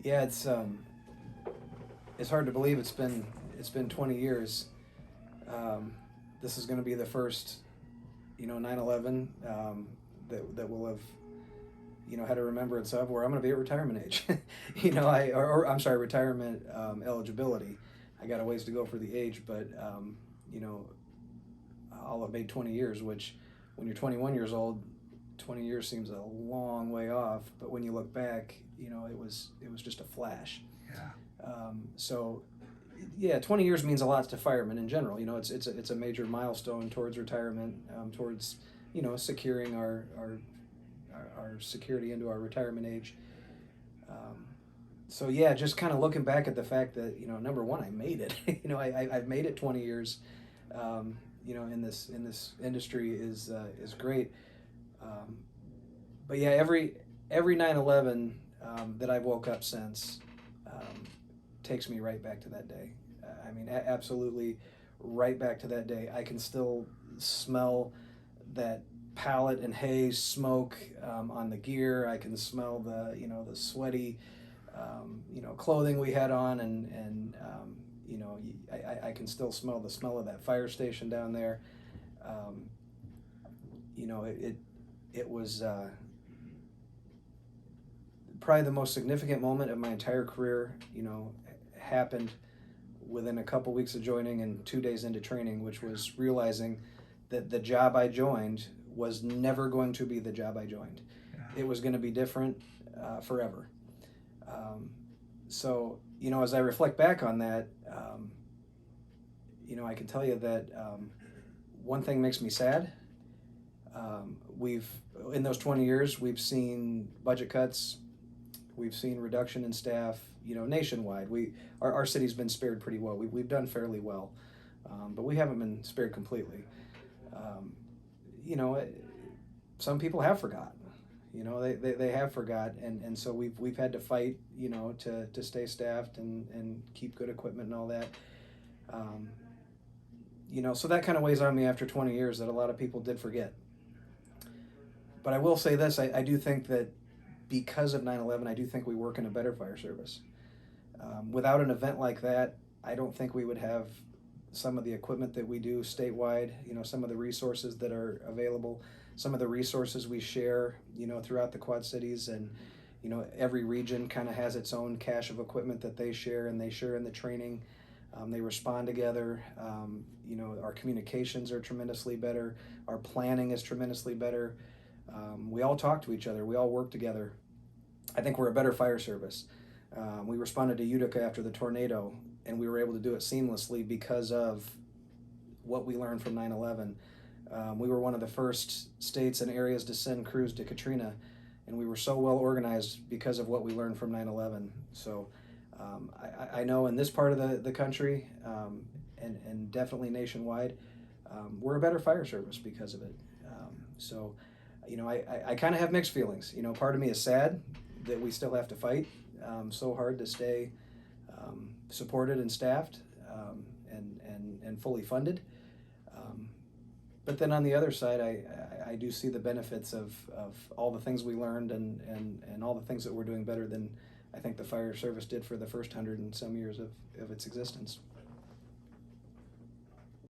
Yeah, it's hard to believe it's been 20 years. Um, this is going to be the first, 9/11 that we'll have, had a remembrance of, where I'm going to be at retirement age. Or I'm sorry, retirement eligibility. I got a ways to go for the age, but you know, I'll have made 20 years, which when you're 21 years old, 20 years seems a long way off. But when you look back, it was just a flash. Yeah. So, yeah, 20 years means a lot to firemen in general. It's a major milestone towards retirement, towards securing our security into our retirement age. Um, so yeah, just kind of looking back at the fact that number one, I made it. I've made it 20 years. In this industry is great. Um, but yeah, every 9/11 that I've woke up since takes me right back to that day. I mean, absolutely right back to that day. I can still smell that pallet and hay smoke on the gear. I can smell the sweaty clothing we had on, and I can still smell the smell of that fire station down there. Um, it was probably the most significant moment of my entire career. Happened within a couple weeks of joining and 2 days into training, which was realizing that the job I joined was never going to be the job I joined. Yeah. It was going to be different forever. So, as I reflect back on that, I can tell you that one thing makes me sad. We've, in those 20 years, we've seen budget cuts, we've seen reduction in staff, nationwide. Our city's been spared pretty well. We've done fairly well, but we haven't been spared completely. Um, you know, some people have forgot. They have forgot, and so we've had to fight, to stay staffed and keep good equipment and all that. Um, so that kind of weighs on me after 20 years that a lot of people did forget. But I will say this: I do think that because of 9/11, I do think we work in a better fire service. Without an event like that, I don't think we would have some of the equipment that we do statewide, some of the resources that are available, some of the resources we share, throughout the Quad Cities. And, every region kind of has its own cache of equipment that they share, and they share in the training. They respond together. Our communications are tremendously better. Our planning is tremendously better. We all talk to each other. We all work together. I think we're a better fire service. We responded to Utica after the tornado, and we were able to do it seamlessly because of what we learned from 9/11. We were one of the first states and areas to send crews to Katrina, and we were so well organized because of what we learned from 9/11. So I know in this part of the country, and definitely nationwide, we're a better fire service because of it. So, I kind of have mixed feelings. Part of me is sad that we still have to fight so hard to stay supported and staffed, and fully funded. But then on the other side, I do see the benefits of all the things we learned, and all the things that we're doing better than I think the fire service did for the first 100 and some years of its existence.